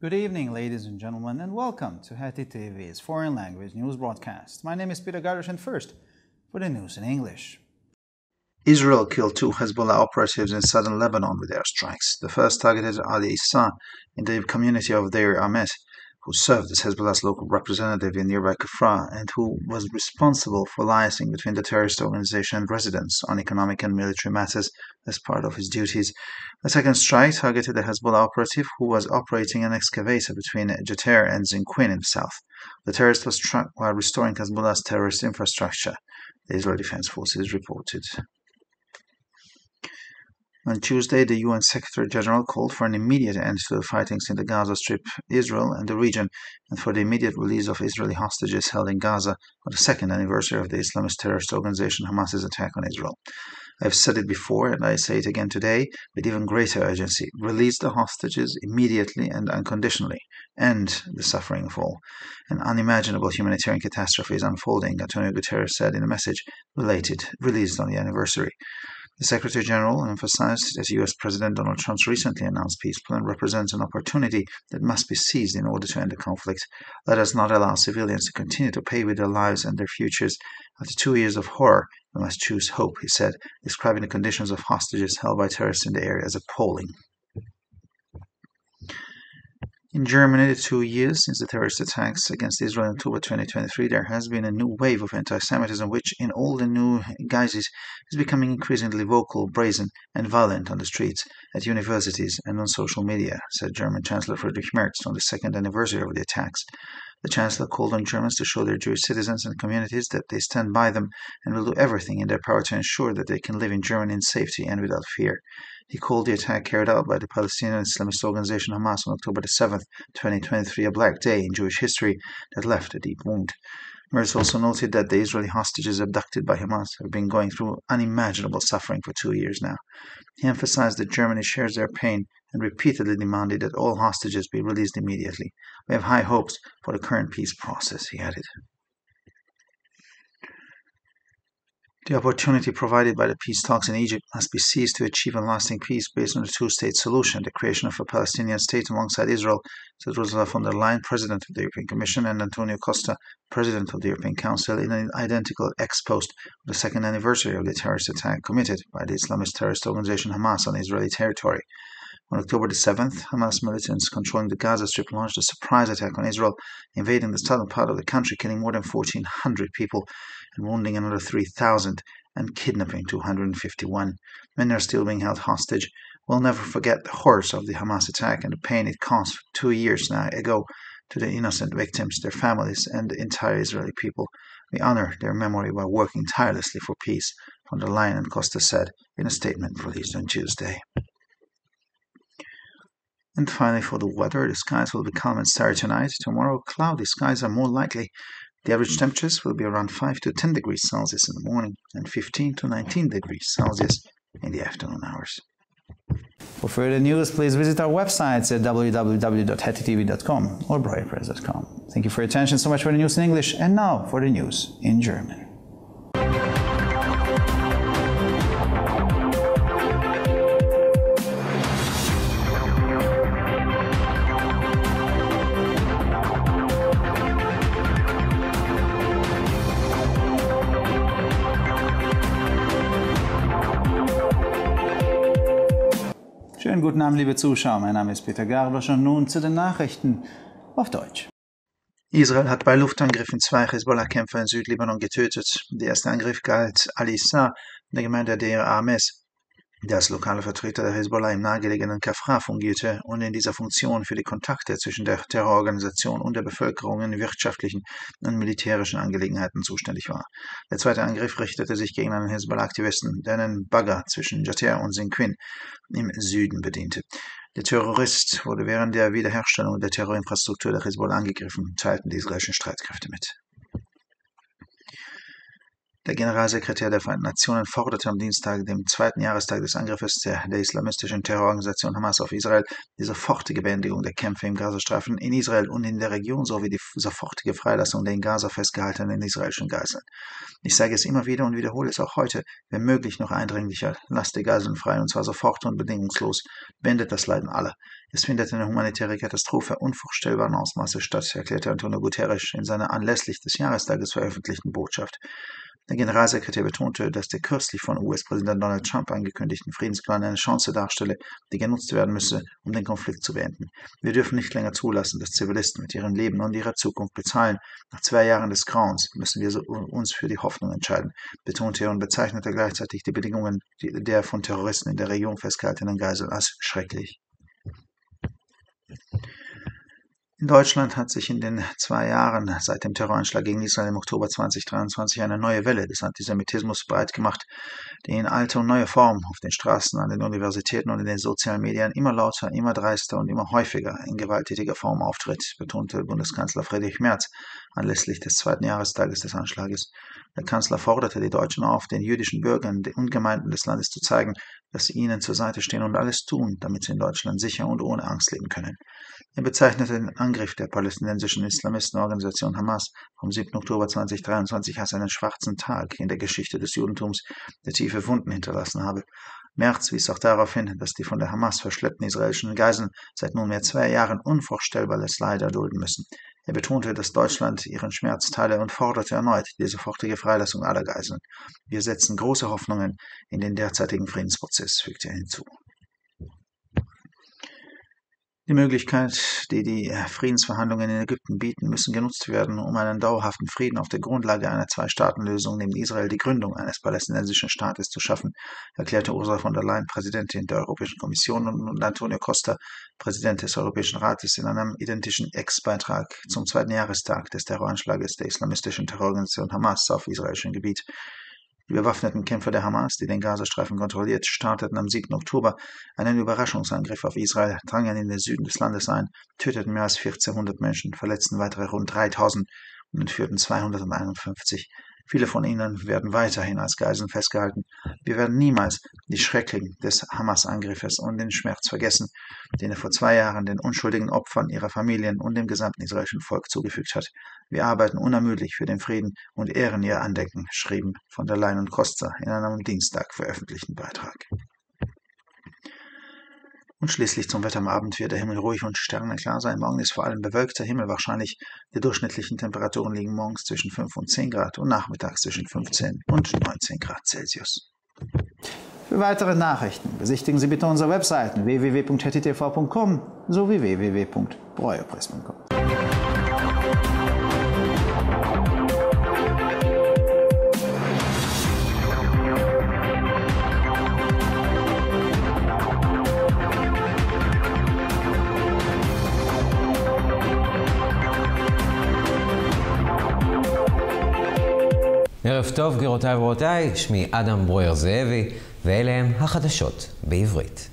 Good evening, ladies and gentlemen, and welcome to Heti TV's foreign language news broadcast. My name is Peter Gardish, and first, for the news in English. Israel killed 2 Hezbollah operatives in southern Lebanon with airstrikes. The first targeted Ali Issa in the community of Deir Ahmet, who served as Hezbollah's local representative in nearby Kafra and who was responsible for liaising between the terrorist organization and residents on economic and military matters as part of his duties. The second strike targeted a Hezbollah operative who was operating an excavator between Jatir and Zinquin in the south. The terrorist was struck while restoring Hezbollah's terrorist infrastructure, the Israeli Defense Forces reported. On Tuesday, the UN Secretary-General called for an immediate end to the fightings in the Gaza Strip, Israel, and the region, and for the immediate release of Israeli hostages held in Gaza on the second anniversary of the Islamist terrorist organization Hamas's attack on Israel. I've said it before, and I say it again today, with even greater urgency. Release the hostages immediately and unconditionally. End the suffering of all. An unimaginable humanitarian catastrophe is unfolding, Antonio Guterres said in a message released on the anniversary. The Secretary-General emphasized that U.S. President Donald Trump's recently announced peace plan represents an opportunity that must be seized in order to end the conflict. Let us not allow civilians to continue to pay with their lives and their futures. After 2 years of horror, we must choose hope, he said, describing the conditions of hostages held by terrorists in the area as appalling. In Germany, the 2 years since the terrorist attacks against Israel in October 2023, there has been a new wave of anti-Semitism which, in all the new guises, is becoming increasingly vocal, brazen, and violent on the streets, at universities, and on social media, said German Chancellor Friedrich Merz on the second anniversary of the attacks. The Chancellor called on Germans to show their Jewish citizens and communities that they stand by them and will do everything in their power to ensure that they can live in Germany in safety and without fear. He called the attack carried out by the Palestinian Islamist organization Hamas on October 7, 2023, a black day in Jewish history that left a deep wound. Merz also noted that the Israeli hostages abducted by Hamas have been going through unimaginable suffering for 2 years now. He emphasized that Germany shares their pain and repeatedly demanded that all hostages be released immediately. We have high hopes for the current peace process, he added. The opportunity provided by the peace talks in Egypt must be seized to achieve a lasting peace based on a two-state solution, the creation of a Palestinian state alongside Israel, said Ursula von der Leyen, President of the European Commission, and Antonio Costa, President of the European Council, in an identical ex-post of the second anniversary of the terrorist attack committed by the Islamist terrorist organization Hamas on Israeli territory. On October 7th, Hamas militants controlling the Gaza Strip launched a surprise attack on Israel, invading the southern part of the country, killing more than 1,400 people and wounding another 3,000 and kidnapping 251. Many are still being held hostage. We'll never forget the horrors of the Hamas attack and the pain it caused 2 years ago to the innocent victims, their families, and the entire Israeli people. We honor their memory while working tirelessly for peace, von der Leyen and Costa said in a statement released on Tuesday. And finally, for the weather, the skies will be calm and starry tonight. Tomorrow, cloudy skies are more likely. The average temperatures will be around 5 to 10 degrees Celsius in the morning and 15 to 19 degrees Celsius in the afternoon hours. For further news, please visit our websites at www.hetitv.com or breuerpress.com. Thank you for your attention. So much for the news in English, and now for the news in German. Schönen guten Abend, liebe Zuschauer. Mein Name ist Peter Gardish und nun zu den Nachrichten auf Deutsch. Israel hat bei Luftangriffen 2 Hezbollah-Kämpfer in Südlibanon getötet. Der erste Angriff galt Ali Issa in der Gemeinde Deir Ahmet, der als lokaler Vertreter der Hezbollah im nahegelegenen Kafra fungierte und in dieser Funktion für die Kontakte zwischen der Terrororganisation und der Bevölkerung in wirtschaftlichen und militärischen Angelegenheiten zuständig war. Der zweite Angriff richtete sich gegen einen Hezbollah-Aktivisten, der einen Bagger zwischen Jatir und Zinquin im Süden bediente. Der Terrorist wurde während der Wiederherstellung der Terrorinfrastruktur der Hezbollah angegriffen, teilten die israelischen Streitkräfte mit. Der Generalsekretär der Vereinten Nationen forderte am Dienstag, dem 2. Jahrestag des Angriffes der islamistischen Terrororganisation Hamas auf Israel, die sofortige Beendigung der Kämpfe im Gazastreifen in Israel und in der Region sowie die sofortige Freilassung der in Gaza festgehaltenen israelischen Geiseln. Ich sage es immer wieder und wiederhole es auch heute, wenn möglich noch eindringlicher, lasst die Geiseln frei und zwar sofort und bedingungslos, beendet das Leiden aller. Es findet eine humanitäre Katastrophe unvorstellbaren Ausmaßes statt, erklärte Antonio Guterres in seiner anlässlich des Jahrestages veröffentlichten Botschaft. Der Generalsekretär betonte, dass der kürzlich von US-Präsident Donald Trump angekündigten Friedensplan eine Chance darstelle, die genutzt werden müsse, um den Konflikt zu beenden. Wir dürfen nicht länger zulassen, dass Zivilisten mit ihrem Leben und ihrer Zukunft bezahlen. Nach 2 Jahren des Grauens müssen wir uns für die Hoffnung entscheiden, betonte er und bezeichnete gleichzeitig die Bedingungen der von Terroristen in der Region festgehaltenen Geiseln als schrecklich. In Deutschland hat sich in den 2 Jahren seit dem Terroranschlag gegen Israel im Oktober 2023 eine neue Welle des Antisemitismus breitgemacht, die in alte und neue Formen auf den Straßen, an den Universitäten und in den sozialen Medien immer lauter, immer dreister und immer häufiger in gewalttätiger Form auftritt, betonte Bundeskanzler Friedrich Merz anlässlich des 2. Jahrestages des Anschlages. Der Kanzler forderte die Deutschen auf, den jüdischen Bürgern und Gemeinden des Landes zu zeigen, dass sie ihnen zur Seite stehen und alles tun, damit sie in Deutschland sicher und ohne Angst leben können. Er bezeichnete den Angriff der palästinensischen Islamistenorganisation Hamas vom 7. Oktober 2023 als einen schwarzen Tag in der Geschichte des Judentums, der tiefe Wunden hinterlassen habe. Merz wies auch darauf hin, dass die von der Hamas verschleppten israelischen Geiseln seit nunmehr 2 Jahren unvorstellbares Leid erdulden müssen. Er betonte, dass Deutschland ihren Schmerz teile und forderte erneut die sofortige Freilassung aller Geiseln. Wir setzen große Hoffnungen in den derzeitigen Friedensprozess, fügte er hinzu. Die Möglichkeit, die die Friedensverhandlungen in Ägypten bieten, müssen genutzt werden, um einen dauerhaften Frieden auf der Grundlage einer 2-Staaten-Lösung neben Israel die Gründung eines palästinensischen Staates zu schaffen, erklärte Ursula von der Leyen, Präsidentin der Europäischen Kommission, und Antonio Costa, Präsident des Europäischen Rates, in einem identischen Ex-Beitrag zum 2. Jahrestag des Terroranschlages der islamistischen Terrororganisation Hamas auf israelischem Gebiet. Die bewaffneten Kämpfer der Hamas, die den Gazastreifen kontrolliert, starteten am 7. Oktober einen Überraschungsangriff auf Israel, drangen in den Süden des Landes ein, töteten mehr als 1400 Menschen, verletzten weitere rund 3000 und entführten 251. Viele von ihnen werden weiterhin als Geiseln festgehalten. Wir werden niemals die Schrecken des Hamas-Angriffes und den Schmerz vergessen, den er vor 2 Jahren den unschuldigen Opfern, ihrer Familien und dem gesamten israelischen Volk zugefügt hat. Wir arbeiten unermüdlich für den Frieden und ehren ihr Andenken, schrieben von der Leyen und Costa in einem am Dienstag veröffentlichten Beitrag. Und schließlich zum Wetter. Am Abend wird der Himmel ruhig und sternenklar sein. Morgen ist vor allem bewölkter Himmel wahrscheinlich. Die durchschnittlichen Temperaturen liegen morgens zwischen 5 und 10 Grad und nachmittags zwischen 15 und 19 Grad Celsius. Für weitere Nachrichten besichtigen Sie bitte unsere Webseiten www.hettitv.com sowie www.breuerpress.com. ערב טוב, גבירותיי ורבותיי, שמי אדם ברויר זאבי, ואלה הם החדשות בעברית.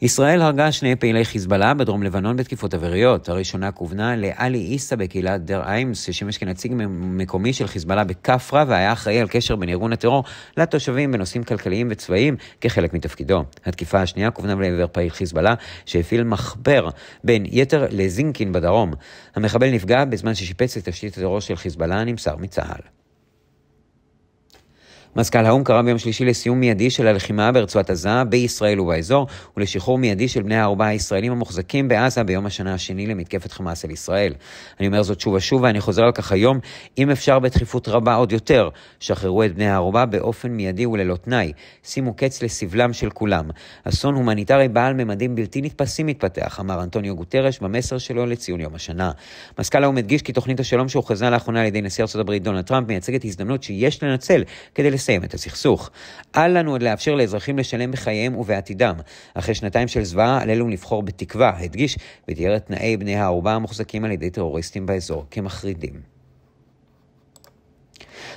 ישראל הרגה 2 פעילי חיזבאללה בדרום לבנון בתקיפות אוויריות. הראשונה כוונה לאלי איסה בקהילת דר איימס, ששימש כנציג מקומי של חיזבאללה בכפרה, והיה אחראי על קשר בין ארגון הטרור לתושבים בנושאים כלכליים וצבאיים כחלק מתפקידו. התקיפה השנייה כוונה לעבר פעיל חיזבאללה שהפעיל מחבר בין יתר לזינקין בדרום. המחבל נפגע בזמן ששיפץ את תשתית הטרור של חיזבאללה, נמסר מצה"ל. מזכ"ל האו"ם קרא ביום שלישי לסיום מיידי של הלחימה ברצועת עזה בישראל ובאזור ולשחרור מיידי של בני הערובה הישראלים המוחזקים בעזה ביום השנה השני למתקפת חמאס על ישראל. אני אומר זאת שוב ושוב ואני חוזר על כך היום, אם אפשר בדחיפות רבה עוד יותר, שחררו את בני הערובה באופן מיידי וללא תנאי. שימו קץ לסבלם של כולם. אסון הומניטרי בעל ממדים בלתי נתפסים מתפתח, אמר אנטוניו גוטרש במסר שלו לציון יום השנה. מזכ"ל האו"ם הדגיש כי תוכנית השלום שהוכרזה לאחרונה על ידי נשיא ארצות הברית דונלד טראמפ מייצגת הזדמנות שיש לנצל כדי לסיים את הסכסוך. אל לנו עוד לאפשר לאזרחים לשלם בחייהם ובעתידם. אחרי 2 של זוועה עלינו לבחור בתקווה, הדגיש, ותיאר את תנאי בני הערובה המוחזקים על ידי טרוריסטים באזור כמחרידים.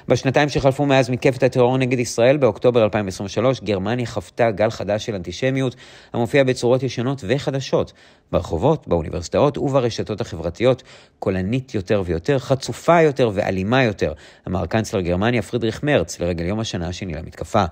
בשנתיים שחלפו מאז מתקפת הטרור נגד ישראל באוקטובר 2023, גרמניה חוותה גל חדש של אנטישמיות המופיע בצורות ישנות וחדשות. ברחובות, באוניברסיטאות וברשתות החברתיות, קולנית יותר ויותר, חצופה יותר ואלימה יותר, אמר קנצלר גרמניה פרידריך מרץ לרגל יום השנה השני למתקפה.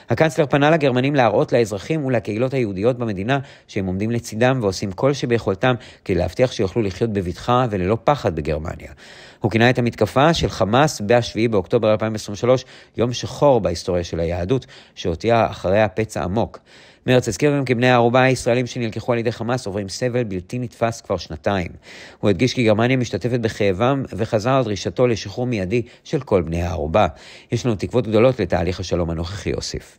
הקנצלר פנה לגרמנים להראות לאזרחים ולקהילות היהודיות במדינה שהם עומדים לצידם ועושים כל שביכולתם כדי להבטיח שיוכלו לחיות בבטחה וללא פחד בגרמניה. הוא כינה את המתקפה של חמאס ב-7 באוקטובר 2023 יום שחור בהיסטוריה של היהדות, שהותירה אחריה פצע עמוק. מרץ הזכיר גם כי בני הערובה הישראלים שנלקחו על ידי חמאס עוברים סבל בלתי נתפס כבר שנתיים. הוא הדגיש כי גרמניה משתתפת בכאבם וחזר על דרישתו לשחרור מיידי של כל בני הערובה. יש לנו תקוות גדולות לתהליך השלום הנוכחי, הוסיף.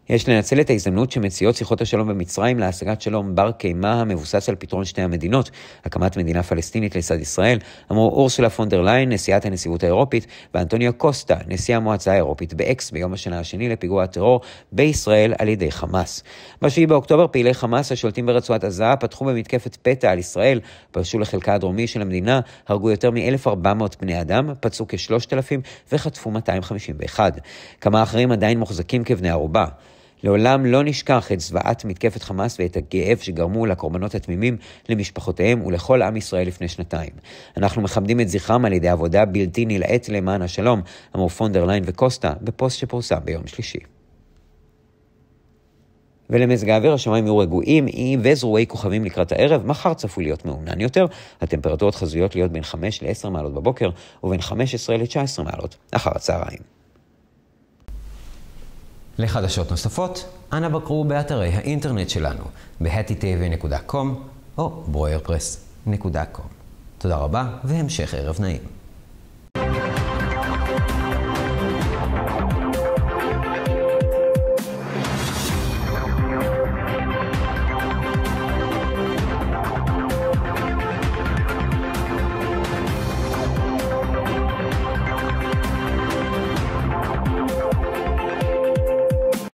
יש לנצל את ההזדמנות שמציעות שיחות השלום במצרים להשגת שלום בר קיימא המבוסס על פתרון שתי המדינות, הקמת מדינה פלסטינית לצד ישראל, אמרו אורסולה פון דר ליין, נשיאת הנציבות האירופית, ואנטוניו קוסטה, נשיא המועצה האירופית באקס ביום השנה השני לפיגוע הטרור בישראל על ידי חמאס. ב-7 באוקטובר פעילי חמאס השולטים ברצועת עזה פתחו במתקפת פתע על ישראל, פלשו לחלקה הדרומי של המדינה, הרגו יותר מ-1,400 בני אדם, פצעו כ-3,000 וחטפו 251. כמה אחרים עדיין מוחזקים כבני ערובה. לעולם לא נשכח את זוועת מתקפת חמאס ואת הכאב שגרמו לקורבנות התמימים, למשפחותיהם ולכל עם ישראל לפני שנתיים. אנחנו מכבדים את זכרם על ידי עבודה בלתי נלאית למען השלום, אמרו פון דר ליין וקוסטה בפוסט שפורסם ביום שלישי. ולמזג האוויר השמיים יהיו רגועים וזרועי כוכבים לקראת הערב, מחר צפוי להיות מעונן יותר, הטמפרטורות חזויות להיות בין 5 ל-10 מעלות בבוקר ובין 15 ל-19 מעלות אחר הצהריים. לחדשות נוספות, אנא בקרו באתרי האינטרנט שלנו ב-hetitv.com או broyerpress.com. תודה רבה והמשך ערב נעים.